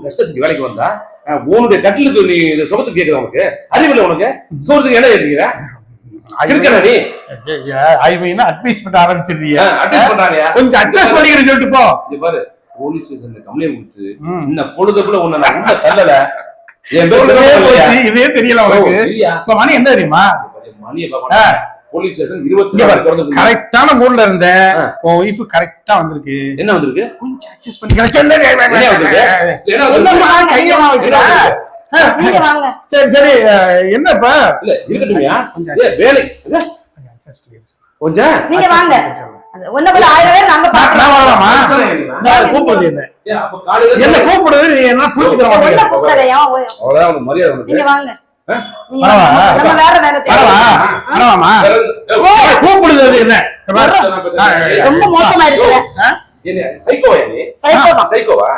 கஷ்டத்துக்கு வேலைக்கு வந்தா உன்னுடைய கட்டிலுக்கு நீ சுகத்துக்கு கேக்குது உனக்கு அறிவில்லை உனக்கு சோறதுக்கு இடம் கேட்கிறீங்க நீ ஐவீனா அட்வைஸ் பண்ண ஆரம்பிச்சிருந்தீங்க அட்வைஸ் பண்றாங்க கொஞ்சம் அட்வைஸ் பண்ணிக்கிறேன் சொல்லிட்டு போ பாரு போலீஸ் ஸ்டேஷன்ல கம்ப்ளைண்ட் கொடுத்து இன்னும் பொழுதுக்குள்ள உன்னை நான் உள்ள தள்ளல இதே தெரியல உனக்கு இப்ப மணி என்ன தெரியுமா மணியை போலீஸ் ஸ்டேஷன் 24 கரெக்டான மூட்ல இருந்தேன் உன் ஒய்ஃப் கரெக்டா வந்திருக்கு என்ன வந்திருக்கு கொஞ்சம் அட்ஜஸ்ட் பண்ணிக்கிறேன் சரி சரி என்னப்பா இல்ல இருக்கட்டும்யா வேலை கொஞ்சம் நீங்க வாங்க ஒண்ணு 1000 பேர் நாங்க வரலாமா கூப்பிடுறது என்ன கூப்பிடுறது நீ என்ன புரிஞ்சுக்கிற மாட்டேங்க மரியாதை நீங்க வாங்க நம்ம வேற வேலை கூப்பிடுறது என்ன ரொம்ப மோசமா இருக்கு சைக்கோவா